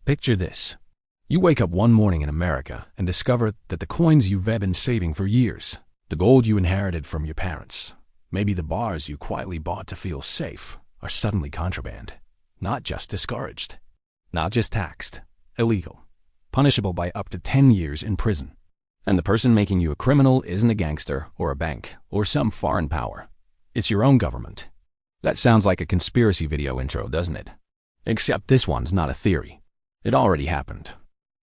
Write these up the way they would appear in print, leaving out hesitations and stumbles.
Picture this. You wake up one morning in America and discover that the coins you've been saving for years, the gold you inherited from your parents, maybe the bars you quietly bought to feel safe, are suddenly contraband. Not just discouraged. Not just taxed. Illegal. Punishable by up to 10 years in prison. And the person making you a criminal isn't a gangster or a bank or some foreign power. It's your own government. That sounds like a conspiracy video intro, doesn't it? Except this one's not a theory. It already happened.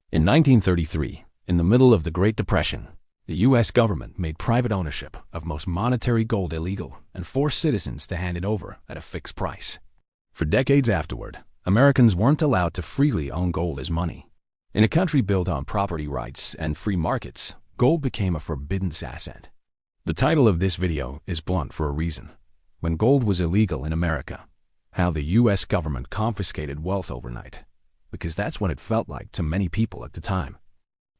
In 1933, in the middle of the Great Depression, the U.S. government made private ownership of most monetary gold illegal and forced citizens to hand it over at a fixed price. For decades afterward, Americans weren't allowed to freely own gold as money. In a country built on property rights and free markets, gold became a forbidden asset. The title of this video is blunt for a reason. When gold was illegal in America, how the U.S. government confiscated wealth overnight. Because that's what it felt like to many people at the time.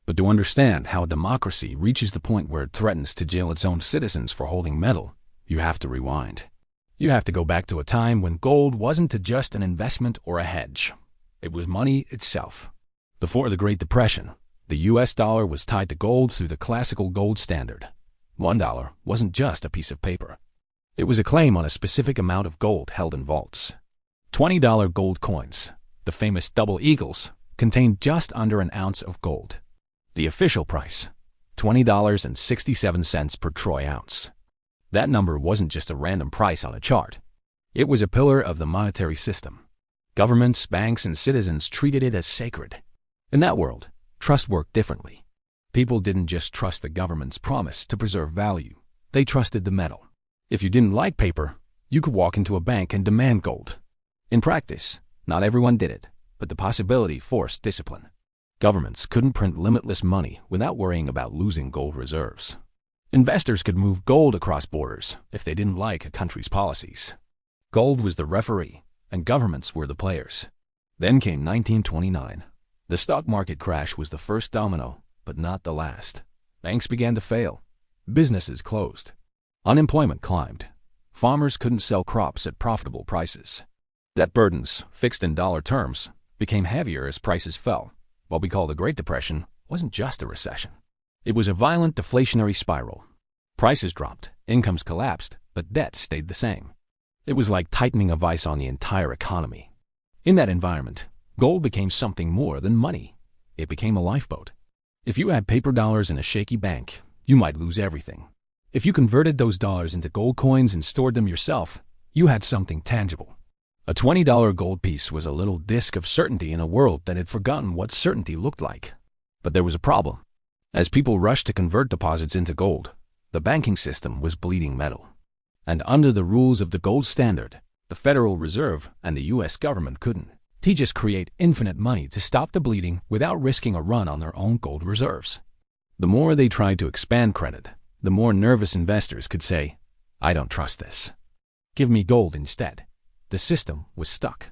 But to understand how democracy reaches the point where it threatens to jail its own citizens for holding metal, you have to rewind. You have to go back to a time when gold wasn't just an investment or a hedge. It was money itself. Before the Great Depression, the U.S. dollar was tied to gold through the classical gold standard. $1 wasn't just a piece of paper. It was a claim on a specific amount of gold held in vaults. $20 gold coins, the famous double eagles, contained just under an ounce of gold. The official price, $20.67 per troy ounce. That number wasn't just a random price on a chart. It was a pillar of the monetary system. Governments, banks, and citizens treated it as sacred. In that world, trust worked differently. People didn't just trust the government's promise to preserve value. They trusted the metal. If you didn't like paper, you could walk into a bank and demand gold. In practice, not everyone did it, but the possibility forced discipline. Governments couldn't print limitless money without worrying about losing gold reserves. Investors could move gold across borders if they didn't like a country's policies. Gold was the referee, and governments were the players. Then came 1929. The stock market crash was the first domino, but not the last. Banks began to fail. Businesses closed. Unemployment climbed. Farmers couldn't sell crops at profitable prices. Debt burdens, fixed in dollar terms, became heavier as prices fell. What we call the Great Depression wasn't just a recession. It was a violent deflationary spiral. Prices dropped, incomes collapsed, but debts stayed the same. It was like tightening a vice on the entire economy. In that environment, gold became something more than money. It became a lifeboat. If you had paper dollars in a shaky bank, you might lose everything. If you converted those dollars into gold coins and stored them yourself, you had something tangible. A $20 gold piece was a little disk of certainty in a world that had forgotten what certainty looked like. But there was a problem. As people rushed to convert deposits into gold, the banking system was bleeding metal. And under the rules of the gold standard, the Federal Reserve and the U.S. government couldn't just create infinite money to stop the bleeding without risking a run on their own gold reserves. The more they tried to expand credit, the more nervous investors could say, "I don't trust this. Give me gold instead." The system was stuck.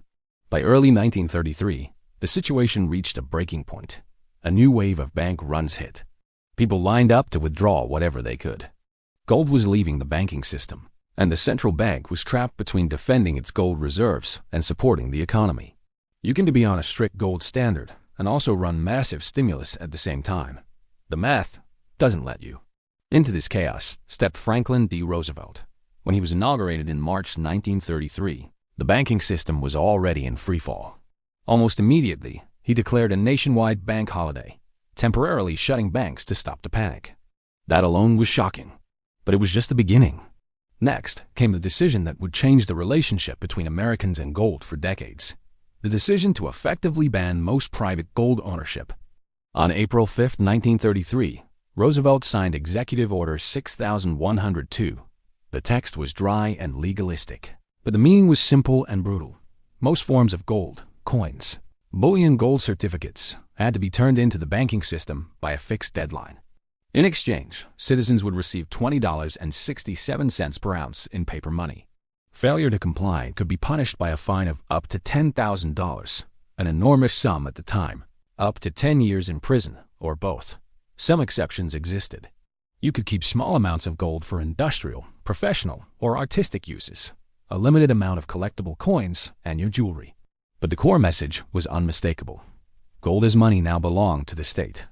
By early 1933, the situation reached a breaking point. A new wave of bank runs hit. People lined up to withdraw whatever they could. Gold was leaving the banking system, and the central bank was trapped between defending its gold reserves and supporting the economy. You can be on a strict gold standard and also run massive stimulus at the same time. The math doesn't let you. Into this chaos stepped Franklin D. Roosevelt. When he was inaugurated in March 1933, the banking system was already in freefall. Almost immediately, he declared a nationwide bank holiday, temporarily shutting banks to stop the panic. That alone was shocking, but it was just the beginning. Next came the decision that would change the relationship between Americans and gold for decades. The decision to effectively ban most private gold ownership. On April 5, 1933, Roosevelt signed Executive Order 6102. The text was dry and legalistic, but the meaning was simple and brutal. Most forms of gold, coins, bullion gold certificates, had to be turned into the banking system by a fixed deadline. In exchange, citizens would receive $20.67 per ounce in paper money. Failure to comply could be punished by a fine of up to $10,000, an enormous sum at the time, up to 10 years in prison, or both. Some exceptions existed. You could keep small amounts of gold for industrial, professional, or artistic uses, a limited amount of collectible coins, and your jewelry. But the core message was unmistakable. Gold as money now belonged to the state.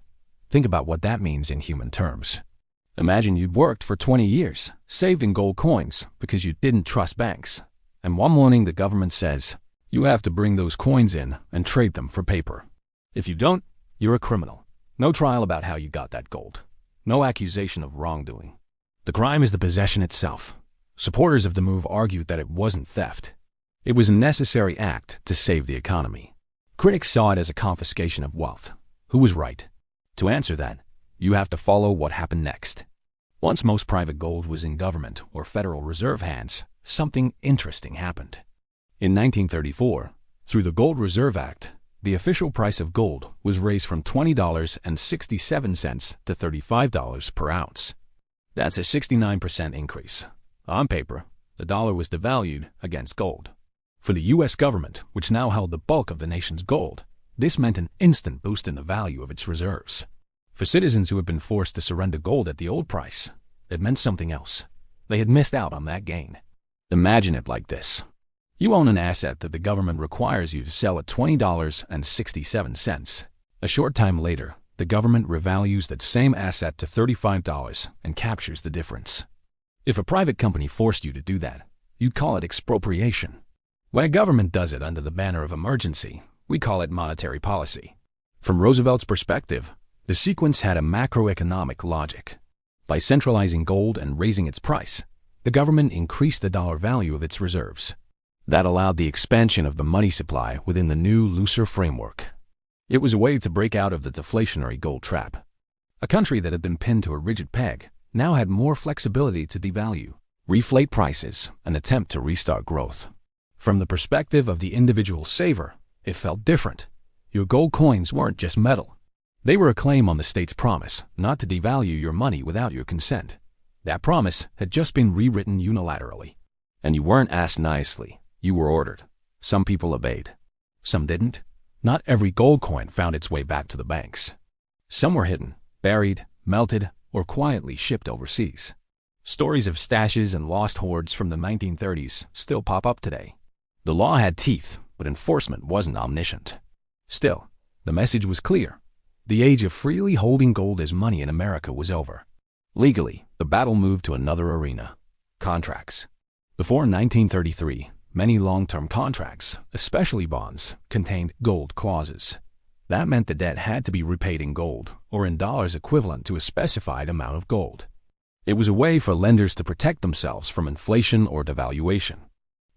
Think about what that means in human terms. Imagine you'd worked for 20 years, saved in gold coins because you didn't trust banks. And one morning the government says, you have to bring those coins in and trade them for paper. If you don't, you're a criminal. No trial about how you got that gold. No accusation of wrongdoing. The crime is the possession itself. Supporters of the move argued that it wasn't theft. It was a necessary act to save the economy. Critics saw it as a confiscation of wealth. Who was right? To answer that, you have to follow what happened next. Once most private gold was in government or Federal Reserve hands, something interesting happened. In 1934, through the Gold Reserve Act, the official price of gold was raised from $20.67 to $35 per ounce. That's a 69% increase. On paper, the dollar was devalued against gold. For the U.S. government, which now held the bulk of the nation's gold, this meant an instant boost in the value of its reserves. For citizens who had been forced to surrender gold at the old price, it meant something else. They had missed out on that gain. Imagine it like this. You own an asset that the government requires you to sell at $20.67. A short time later, the government revalues that same asset to $35 and captures the difference. If a private company forced you to do that, you'd call it expropriation. When a government does it under the banner of emergency, we call it monetary policy. From Roosevelt's perspective, the sequence had a macroeconomic logic. By centralizing gold and raising its price, the government increased the dollar value of its reserves. That allowed the expansion of the money supply within the new, looser framework. It was a way to break out of the deflationary gold trap. A country that had been pinned to a rigid peg now had more flexibility to devalue, reflate prices, and attempt to restart growth. From the perspective of the individual saver, it felt different. Your gold coins weren't just metal. They were a claim on the state's promise not to devalue your money without your consent. That promise had just been rewritten unilaterally. And you weren't asked nicely. You were ordered. Some people obeyed. Some didn't. Not every gold coin found its way back to the banks. Some were hidden, buried, melted, or quietly shipped overseas. Stories of stashes and lost hoards from the 1930s still pop up today. The law had teeth, but enforcement wasn't omniscient. Still, the message was clear. The age of freely holding gold as money in America was over. Legally, the battle moved to another arena: contracts. Before 1933, many long-term contracts, especially bonds, contained gold clauses. That meant the debt had to be repaid in gold or in dollars equivalent to a specified amount of gold. It was a way for lenders to protect themselves from inflation or devaluation.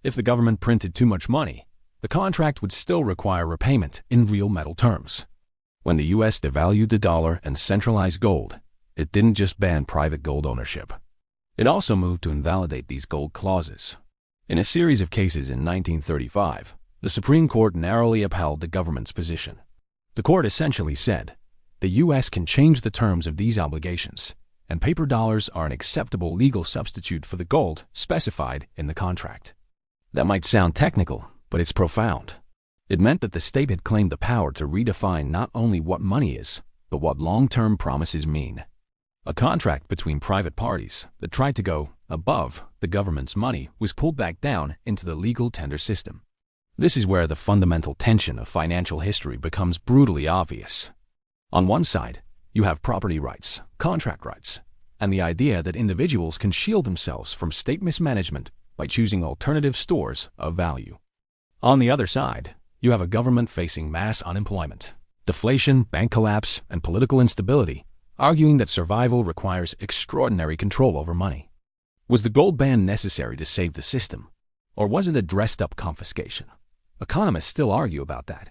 If the government printed too much money, the contract would still require repayment in real metal terms. When the U.S. devalued the dollar and centralized gold, it didn't just ban private gold ownership. It also moved to invalidate these gold clauses. In a series of cases in 1935, the Supreme Court narrowly upheld the government's position. The court essentially said, the U.S. can change the terms of these obligations, and paper dollars are an acceptable legal substitute for the gold specified in the contract. That might sound technical, but it's profound. It meant that the state had claimed the power to redefine not only what money is, but what long-term promises mean. A contract between private parties that tried to go above the government's money was pulled back down into the legal tender system. This is where the fundamental tension of financial history becomes brutally obvious. On one side, you have property rights, contract rights, and the idea that individuals can shield themselves from state mismanagement by choosing alternative stores of value. On the other side, you have a government facing mass unemployment, deflation, bank collapse, and political instability, arguing that survival requires extraordinary control over money. Was the gold ban necessary to save the system, or was it a dressed-up confiscation? Economists still argue about that.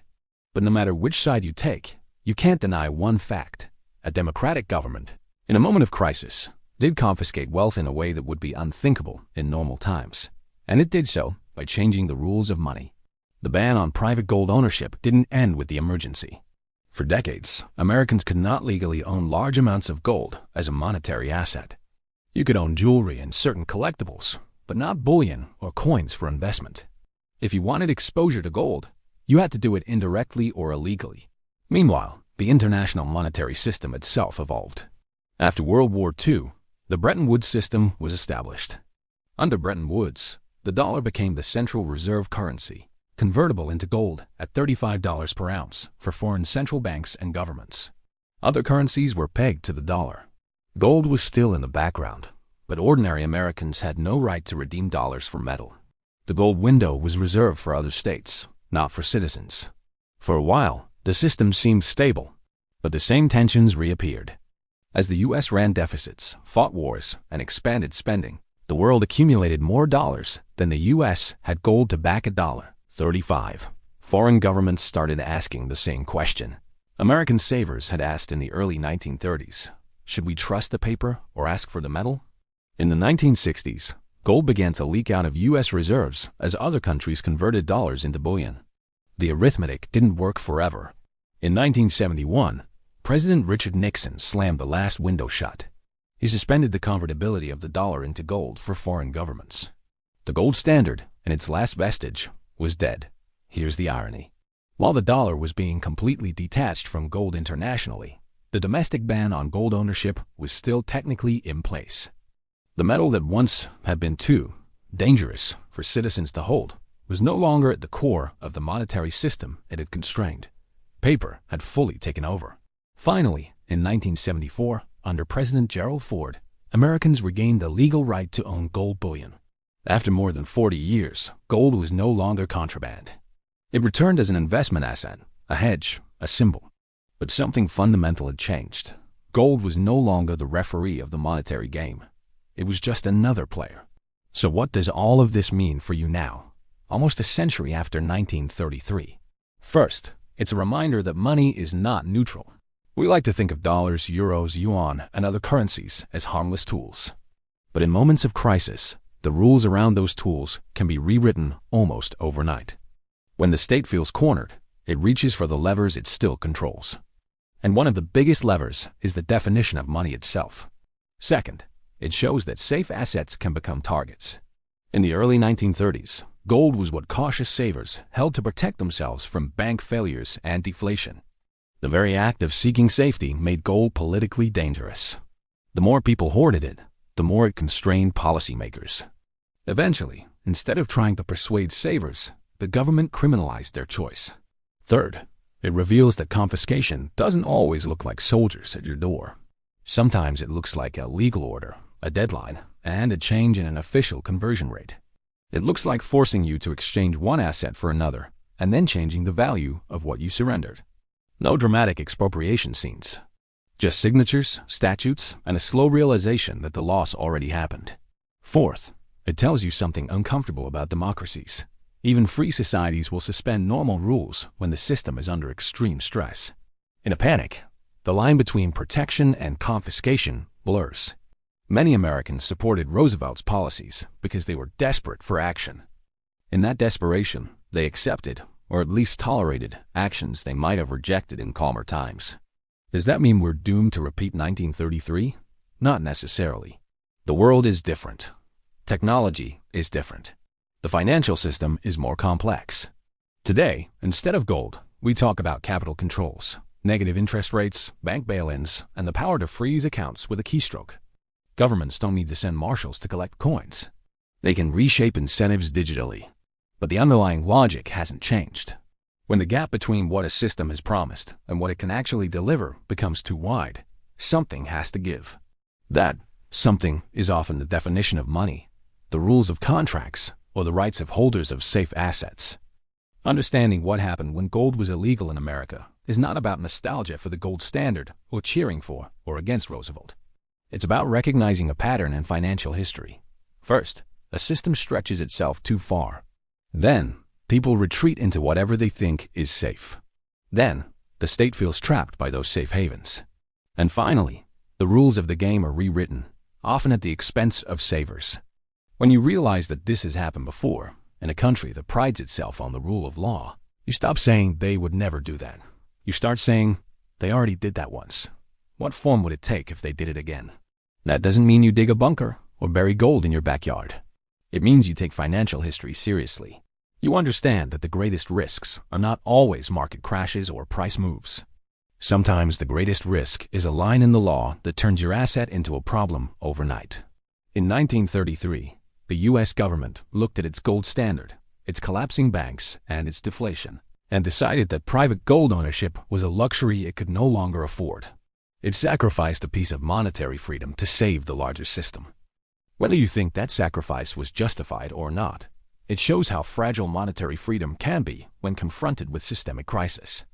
But no matter which side you take, you can't deny one fact. A democratic government, in a moment of crisis, did confiscate wealth in a way that would be unthinkable in normal times. And it did so by changing the rules of money. The ban on private gold ownership didn't end with the emergency. For decades, Americans could not legally own large amounts of gold as a monetary asset. You could own jewelry and certain collectibles, but not bullion or coins for investment. If you wanted exposure to gold, you had to do it indirectly or illegally. Meanwhile, the international monetary system itself evolved. After World War II, the Bretton Woods system was established. Under Bretton Woods, the dollar became the central reserve currency, convertible into gold at $35 per ounce for foreign central banks and governments. Other currencies were pegged to the dollar. Gold was still in the background, but ordinary Americans had no right to redeem dollars for metal. The gold window was reserved for other states, not for citizens. For a while, the system seemed stable, but the same tensions reappeared. As the U.S. ran deficits, fought wars, and expanded spending, the world accumulated more dollars than the U.S. had gold to back $1.35. Foreign governments started asking the same question. American savers had asked in the early 1930s, should we trust the paper or ask for the metal? In the 1960s, gold began to leak out of U.S. reserves as other countries converted dollars into bullion. The arithmetic didn't work forever. In 1971, President Richard Nixon slammed the last window shut. He suspended the convertibility of the dollar into gold for foreign governments. The gold standard, and its last vestige, was dead. Here's the irony. While the dollar was being completely detached from gold internationally, the domestic ban on gold ownership was still technically in place. The metal that once had been too dangerous for citizens to hold was no longer at the core of the monetary system it had constrained. Paper had fully taken over. Finally, in 1974, under President Gerald Ford, Americans regained the legal right to own gold bullion. After more than 40 years, gold was no longer contraband. It returned as an investment asset, a hedge, a symbol. But something fundamental had changed. Gold was no longer the referee of the monetary game. It was just another player. So what does all of this mean for you now, almost a century after 1933? First, it's a reminder that money is not neutral. We like to think of dollars, euros, yuan, and other currencies as harmless tools. But in moments of crisis, the rules around those tools can be rewritten almost overnight. When the state feels cornered, it reaches for the levers it still controls. And one of the biggest levers is the definition of money itself. Second, it shows that safe assets can become targets. In the early 1930s, gold was what cautious savers held to protect themselves from bank failures and deflation. The very act of seeking safety made gold politically dangerous. The more people hoarded it, the more it constrained policymakers. Eventually, instead of trying to persuade savers, the government criminalized their choice. Third, it reveals that confiscation doesn't always look like soldiers at your door. Sometimes it looks like a legal order, a deadline, and a change in an official conversion rate. It looks like forcing you to exchange one asset for another, and then changing the value of what you surrendered. No dramatic expropriation scenes. Just signatures, statutes, and a slow realization that the loss already happened. Fourth, it tells you something uncomfortable about democracies. Even free societies will suspend normal rules when the system is under extreme stress. In a panic, the line between protection and confiscation blurs. Many Americans supported Roosevelt's policies because they were desperate for action. In that desperation, they accepted, or at least tolerated, actions they might have rejected in calmer times. Does that mean we're doomed to repeat 1933? Not necessarily. The world is different. Technology is different. The financial system is more complex. Today, instead of gold, we talk about capital controls, negative interest rates, bank bail-ins, and the power to freeze accounts with a keystroke. Governments don't need to send marshals to collect coins. They can reshape incentives digitally. But the underlying logic hasn't changed. When the gap between what a system has promised and what it can actually deliver becomes too wide, something has to give. That something is often the definition of money, the rules of contracts, or the rights of holders of safe assets. Understanding what happened when gold was illegal in America is not about nostalgia for the gold standard or cheering for or against Roosevelt. It's about recognizing a pattern in financial history. First, a system stretches itself too far. Then, people retreat into whatever they think is safe. Then, the state feels trapped by those safe havens. And finally, the rules of the game are rewritten, often at the expense of savers. When you realize that this has happened before, in a country that prides itself on the rule of law, you stop saying they would never do that. You start saying, they already did that once. What form would it take if they did it again? That doesn't mean you dig a bunker or bury gold in your backyard. It means you take financial history seriously. You understand that the greatest risks are not always market crashes or price moves. Sometimes the greatest risk is a line in the law that turns your asset into a problem overnight. In 1933, the U.S. government looked at its gold standard its collapsing banks, and its deflation, and decided that private gold ownership was a luxury it could no longer afford. It sacrificed a piece of monetary freedom to save the larger system. Whether you think that sacrifice was justified or not, it shows how fragile monetary freedom can be when confronted with systemic crisis.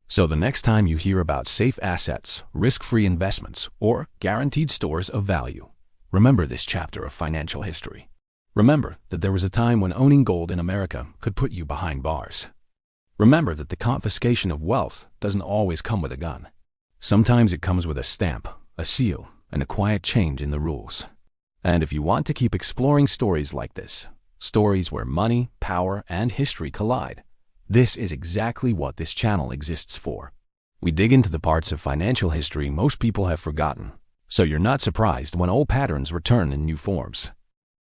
So the next time you hear about safe assets, risk-free investments, or guaranteed stores of value, remember this chapter of financial history. Remember that there was a time when owning gold in America could put you behind bars. Remember that the confiscation of wealth doesn't always come with a gun. Sometimes it comes with a stamp, a seal, and a quiet change in the rules. And if you want to keep exploring stories like this, stories where money, power, and history collide, this is exactly what this channel exists for. We dig into the parts of financial history most people have forgotten, so you're not surprised when old patterns return in new forms.